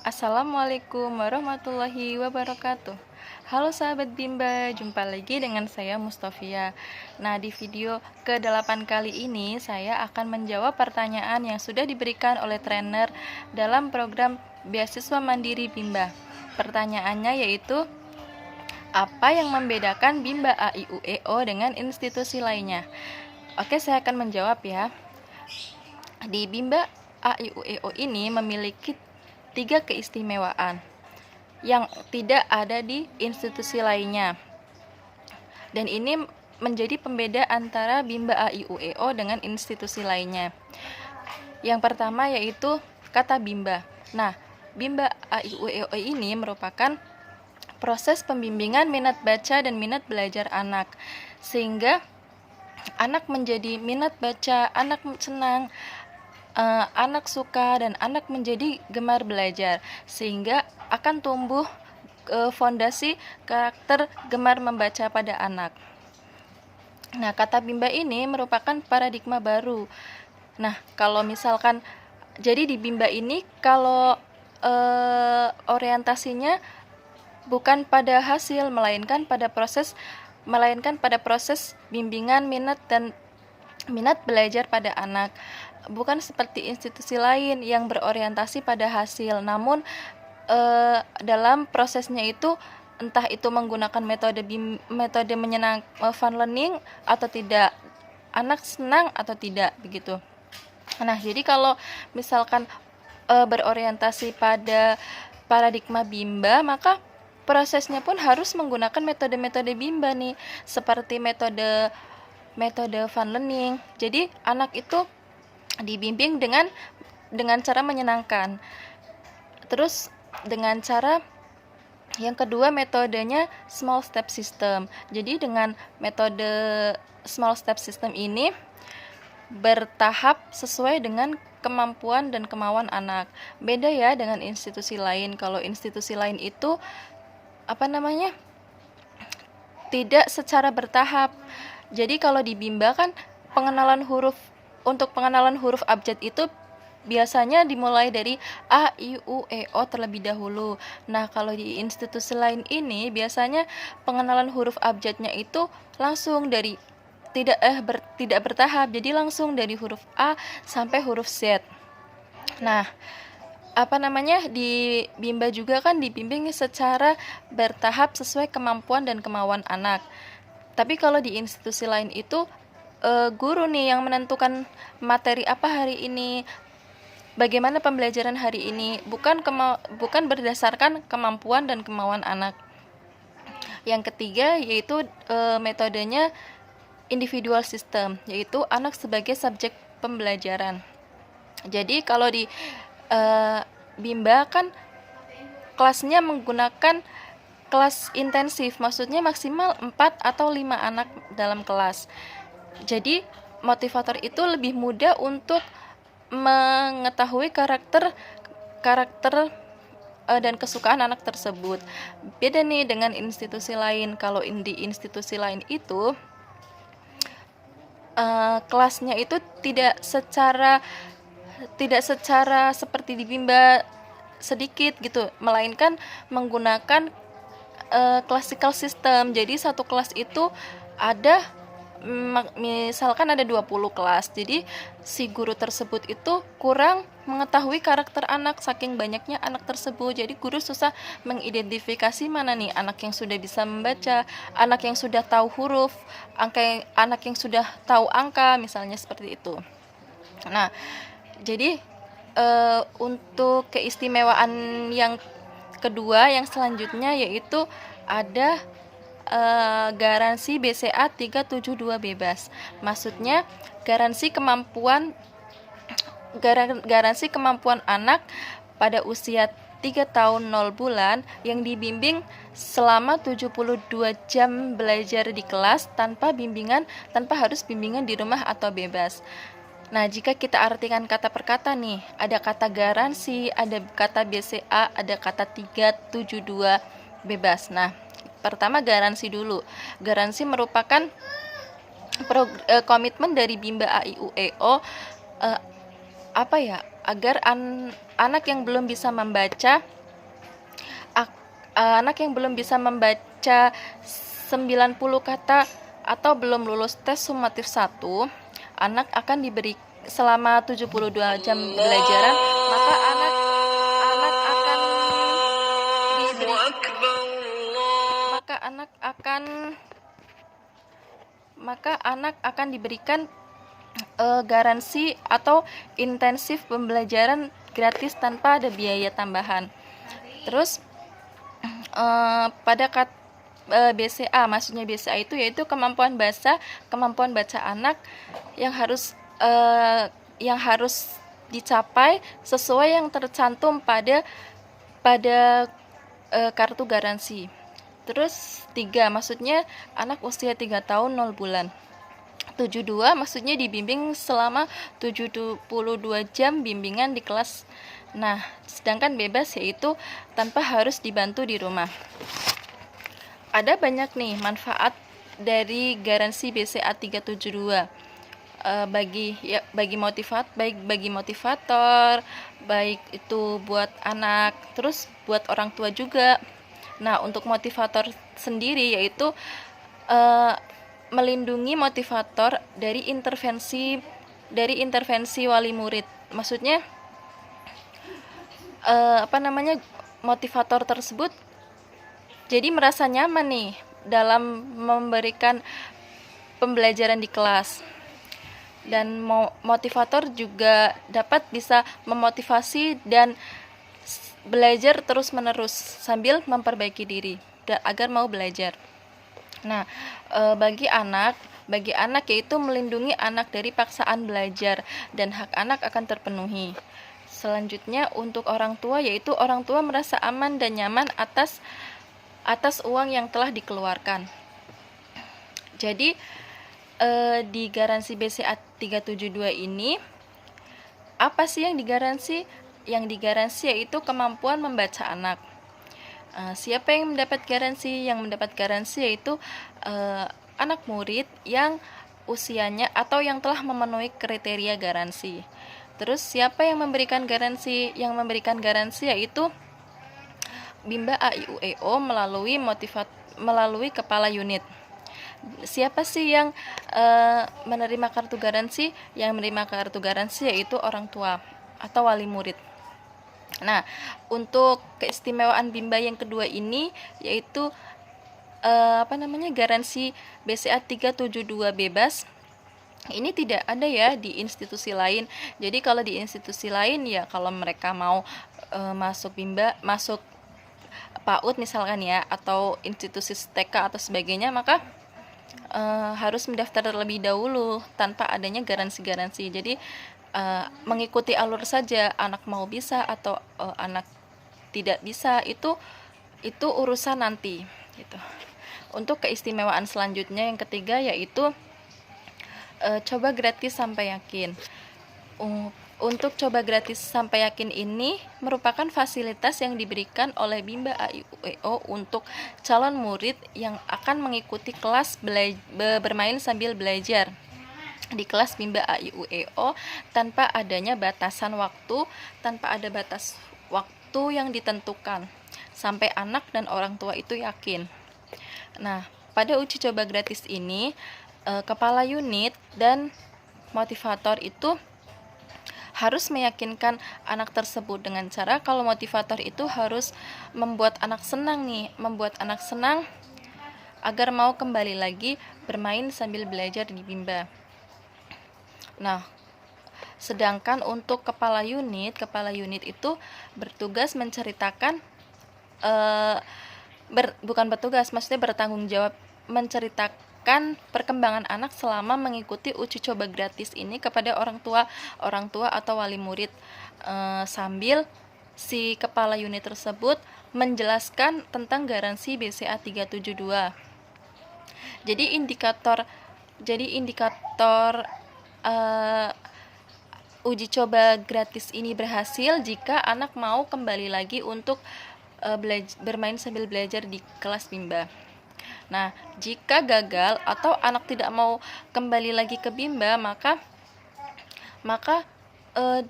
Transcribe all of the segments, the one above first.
Assalamualaikum warahmatullahi wabarakatuh. Halo sahabat Bimba, jumpa lagi dengan saya Mustofia. Nah, di video ke-8 kali ini saya akan menjawab pertanyaan yang sudah diberikan oleh trainer dalam program Beasiswa Mandiri Bimba. Pertanyaannya yaitu, apa yang membedakan Bimba AIUEO dengan institusi lainnya? Oke, saya akan menjawab ya. Di Bimba AIUEO ini memiliki 3 keistimewaan yang tidak ada di institusi lainnya. Dan ini menjadi pembeda antara Bimba AIUEO dengan institusi lainnya. Yang pertama yaitu kata Bimba. Nah, Bimba AIUEO ini merupakan proses pembimbingan minat baca dan minat belajar anak, sehingga anak menjadi minat baca, anak senang, anak suka, dan anak menjadi gemar belajar, sehingga akan tumbuh fondasi karakter gemar membaca pada anak. Nah, kata Bimba ini merupakan paradigma baru. Nah, kalau misalkan jadi di Bimba ini kalau orientasinya bukan pada hasil, melainkan pada proses bimbingan minat belajar pada anak. Bukan seperti institusi lain yang berorientasi pada hasil, namun dalam prosesnya itu entah itu menggunakan metode menyenangkan fun learning atau tidak, anak senang atau tidak, begitu. Nah, jadi kalau misalkan berorientasi pada paradigma Bimba, maka prosesnya pun harus menggunakan metode-metode Bimba nih, seperti metode fun learning. Jadi anak itu dibimbing dengan cara menyenangkan. Terus dengan cara yang kedua, metodenya small step system. Jadi dengan metode small step system ini bertahap sesuai dengan kemampuan dan kemauan anak. Beda ya dengan institusi lain. Kalau institusi lain itu tidak secara bertahap. Jadi kalau di Bimba kan untuk pengenalan huruf abjad itu biasanya dimulai dari A, I, U, E, O terlebih dahulu. Nah, kalau di institusi lain ini biasanya pengenalan huruf abjadnya itu langsung dari tidak bertahap. Jadi langsung dari huruf A sampai huruf Z. Nah, di Bimba juga kan dibimbing secara bertahap sesuai kemampuan dan kemauan anak. Tapi kalau di institusi lain itu guru nih yang menentukan materi apa hari ini, bagaimana pembelajaran hari ini, bukan berdasarkan kemampuan dan kemauan anak. Yang ketiga yaitu metodenya individual system, yaitu anak sebagai subjek pembelajaran. Jadi kalau di Bimba kan kelasnya menggunakan kelas intensif, maksudnya maksimal 4 atau 5 anak dalam kelas. Jadi motivator itu lebih mudah untuk mengetahui karakter dan kesukaan anak tersebut. Beda nih dengan institusi lain. Kalau di institusi lain itu kelasnya itu tidak secara seperti di Bimba sedikit gitu, melainkan menggunakan classical system. Jadi satu kelas itu ada misalkan ada 20 kelas. Jadi si guru tersebut itu kurang mengetahui karakter anak saking banyaknya anak tersebut. Jadi guru susah mengidentifikasi mana nih anak yang sudah bisa membaca, anak yang sudah tahu huruf, anak yang sudah tahu angka, misalnya seperti itu. Nah, jadi untuk keistimewaan yang kedua yang selanjutnya yaitu ada garansi BCA 372 bebas. Maksudnya garansi kemampuan anak pada usia 3 tahun 0 bulan yang dibimbing selama 72 jam belajar di kelas tanpa harus bimbingan di rumah atau bebas. Nah, jika kita artikan kata per kata nih, ada kata garansi, ada kata BCA, ada kata 372 bebas. Nah, pertama garansi dulu. Garansi merupakan komitmen dari Bimba AIUEO agar anak yang belum bisa membaca anak yang belum bisa membaca 90 kata atau belum lulus tes sumatif 1, anak akan diberi selama 72 jam belajaran, maka anak akan diberi maka anak akan diberikan garansi atau intensif pembelajaran gratis tanpa ada biaya tambahan. Terus pada BCA, maksudnya BCA itu yaitu kemampuan baca anak yang harus dicapai sesuai yang tercantum pada kartu garansi. Terus 3, maksudnya anak usia 3 tahun 0 bulan. 72 maksudnya dibimbing selama 72 jam bimbingan di kelas. Nah, sedangkan bebas yaitu tanpa harus dibantu di rumah. Ada banyak nih manfaat dari garansi BCA 372 bagi motivator, baik itu buat anak, terus buat orang tua juga. Nah, untuk motivator sendiri yaitu melindungi motivator dari intervensi wali murid. Maksudnya motivator tersebut jadi merasa nyaman nih dalam memberikan pembelajaran di kelas. Dan motivator juga dapat bisa memotivasi dan belajar terus-menerus sambil memperbaiki diri agar mau belajar. Nah, bagi anak yaitu melindungi anak dari paksaan belajar dan hak anak akan terpenuhi. Selanjutnya untuk orang tua yaitu orang tua merasa aman dan nyaman atas uang yang telah dikeluarkan. Jadi di garansi BCA 372 ini apa sih yang digaransi? Yang digaransi yaitu kemampuan membaca anak. Siapa yang mendapat garansi? Yang mendapat garansi yaitu anak murid yang usianya atau yang telah memenuhi kriteria garansi. Terus siapa yang memberikan garansi? Yang memberikan garansi yaitu Bimba AIUEO melalui kepala unit. Siapa sih yang menerima kartu garansi? Yang menerima kartu garansi yaitu orang tua atau wali murid. Nah, untuk keistimewaan Bimba yang kedua ini yaitu garansi BCA 372 bebas. Ini tidak ada ya di institusi lain. Jadi kalau di institusi lain ya kalau mereka mau masuk Bimba, masuk PAUD misalkan ya, atau institusi TK atau sebagainya, maka harus mendaftar terlebih dahulu tanpa adanya garansi-garansi. Jadi mengikuti alur saja, anak mau bisa atau anak tidak bisa itu urusan nanti gitu. Untuk keistimewaan selanjutnya yang ketiga yaitu coba gratis sampai yakin. Untuk coba gratis sampai yakin ini merupakan fasilitas yang diberikan oleh Bimba AIUEO untuk calon murid yang akan mengikuti kelas bermain sambil belajar di kelas Bimba AIUEO tanpa adanya batasan waktu, tanpa ada batas waktu yang ditentukan, sampai anak dan orang tua itu yakin. Nah, pada uji coba gratis ini, kepala unit dan motivator itu harus meyakinkan anak tersebut dengan cara kalau motivator itu harus membuat anak senang agar mau kembali lagi bermain sambil belajar di Bimba. Nah, sedangkan untuk kepala unit itu bertugas menceritakan maksudnya bertanggung jawab menceritakan perkembangan anak selama mengikuti uji coba gratis ini kepada orang tua atau wali murid, sambil si kepala unit tersebut menjelaskan tentang garansi BCA 372. Jadi indikator uji coba gratis ini berhasil jika anak mau kembali lagi untuk bermain sambil belajar di kelas Bimba. Nah, jika gagal atau anak tidak mau kembali lagi ke Bimba, maka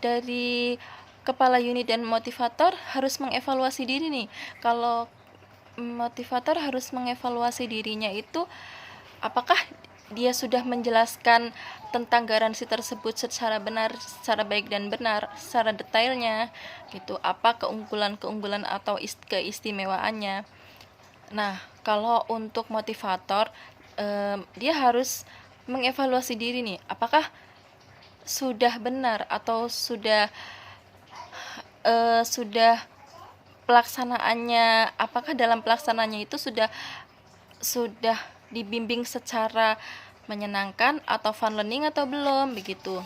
dari kepala unit dan motivator harus mengevaluasi diri nih. Kalau motivator harus mengevaluasi dirinya itu apakah dia sudah menjelaskan tentang garansi tersebut secara benar, secara baik dan benar, secara detailnya gitu. Apa keunggulan-keunggulan atau keistimewaannya. Nah, kalau untuk motivator dia harus mengevaluasi diri nih, apakah sudah benar atau sudah pelaksanaannya, apakah dalam pelaksanaannya itu sudah dibimbing secara menyenangkan atau fun learning atau belum begitu.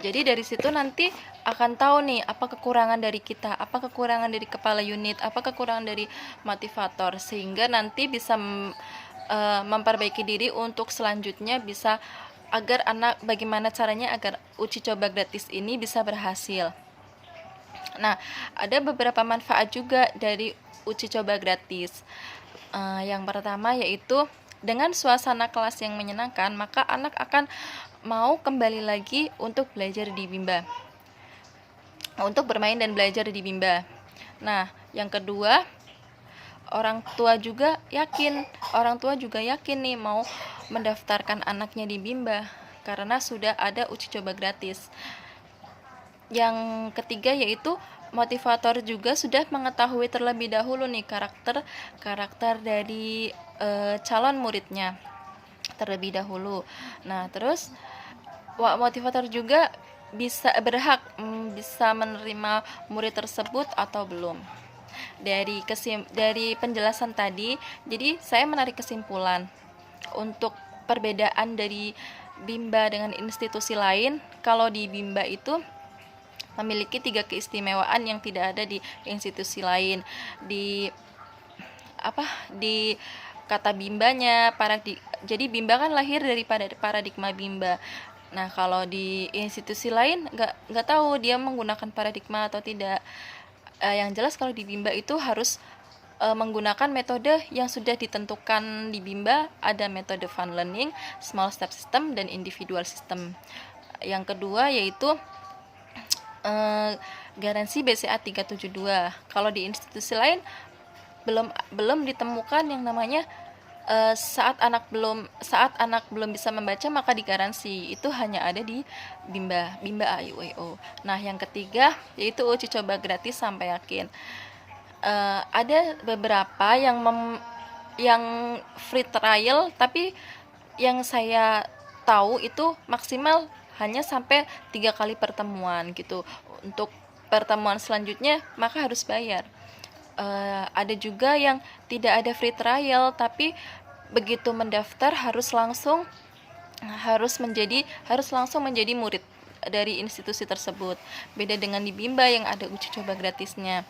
Jadi dari situ nanti akan tahu nih apa kekurangan dari kita, apa kekurangan dari kepala unit, apa kekurangan dari motivator, sehingga nanti bisa memperbaiki diri untuk selanjutnya bisa agar bagaimana caranya agar uji coba gratis ini bisa berhasil. Nah, ada beberapa manfaat juga dari uji coba gratis. Yang pertama yaitu dengan suasana kelas yang menyenangkan, maka anak akan mau kembali lagi untuk belajar di Bimba, untuk bermain dan belajar di Bimba. Nah, yang kedua, orang tua juga yakin nih mau mendaftarkan anaknya di Bimba karena sudah ada uji coba gratis. Yang ketiga yaitu motivator juga sudah mengetahui terlebih dahulu nih karakter dari calon muridnya terlebih dahulu. Nah, terus motivator juga bisa menerima murid tersebut atau belum. Dari penjelasan tadi, jadi saya menarik kesimpulan untuk perbedaan dari Bimba dengan institusi lain. Kalau di Bimba itu memiliki 3 keistimewaan yang tidak ada di institusi lain. Di kata Bimbanya, jadi Bimba kan lahir dari paradigma Bimba. Nah, kalau di institusi lain nggak tahu dia menggunakan paradigma atau tidak. Yang jelas kalau di Bimba itu harus menggunakan metode yang sudah ditentukan di Bimba. Ada metode fun learning, small step system, dan individual system. Yang kedua yaitu garansi BCA 372. Kalau di institusi lain belum ditemukan yang namanya saat anak belum bisa membaca maka digaransi. Itu hanya ada di Bimba AIUEO. Nah, yang ketiga yaitu uji coba gratis sampai yakin. Ada beberapa yang free trial, tapi yang saya tahu itu maksimal hanya sampai 3 kali pertemuan gitu. Untuk pertemuan selanjutnya maka harus bayar. Ada juga yang tidak ada free trial, tapi begitu mendaftar harus langsung menjadi murid dari institusi tersebut. Beda dengan di Bimba yang ada uji coba gratisnya.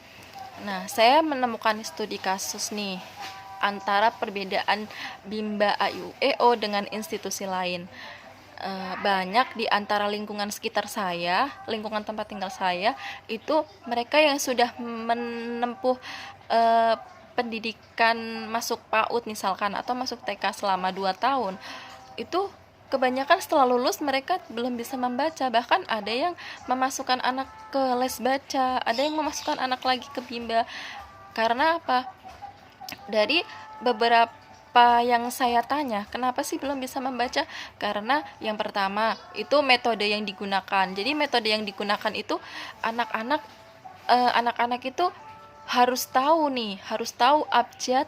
Nah, saya menemukan studi kasus nih antara perbedaan Bimba AIUEO dengan institusi lain. Banyak di antara lingkungan sekitar saya, lingkungan tempat tinggal saya, itu mereka yang sudah menempuh pendidikan masuk PAUD misalkan atau masuk TK selama 2 tahun, itu kebanyakan setelah lulus mereka belum bisa membaca. Bahkan ada yang memasukkan anak ke les baca, ada yang memasukkan anak lagi ke Bimba. Karena apa? Dari beberapa yang saya tanya, kenapa sih belum bisa membaca? Karena yang pertama itu metode yang digunakan. Jadi metode yang digunakan itu anak-anak itu harus tahu abjad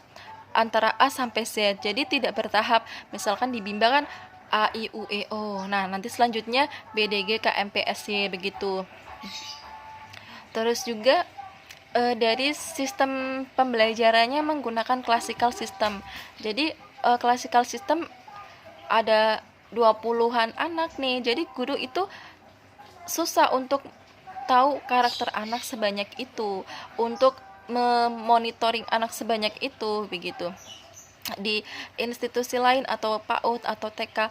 antara A sampai Z. Jadi tidak bertahap. Misalkan di Bimba kan A I U E O. Nah, nanti selanjutnya B D G K M P S Y begitu. Terus juga dari sistem pembelajarannya menggunakan classical system. Jadi classical system ada 20-an anak nih. Jadi guru itu susah untuk tahu karakter anak sebanyak itu, untuk memonitoring anak sebanyak itu begitu. Di institusi lain atau PAUD atau TK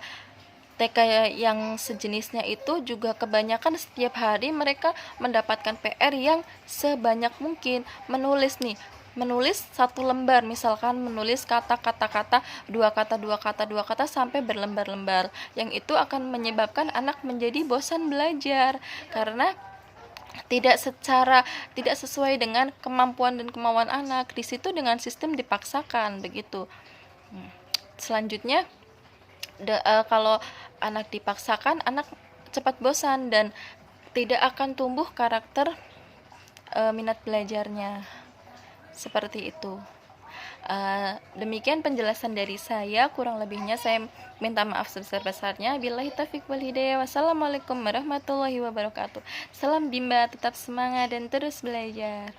yang sejenisnya itu juga kebanyakan setiap hari mereka mendapatkan PR yang sebanyak mungkin, menulis nih menulis satu lembar, misalkan menulis kata-kata, dua kata sampai berlembar-lembar. Yang itu akan menyebabkan anak menjadi bosan belajar karena tidak sesuai dengan kemampuan dan kemauan anak. Di situ dengan sistem dipaksakan begitu. Selanjutnya kalau anak dipaksakan, anak cepat bosan dan tidak akan tumbuh karakter minat belajarnya. Seperti itu. Demikian penjelasan dari saya, kurang lebihnya saya minta maaf sebesar-besarnya. Billahi taufiq wal hidayah. Wassalamualaikum warahmatullahi wabarakatuh. Salam Bimba, tetap semangat dan terus belajar.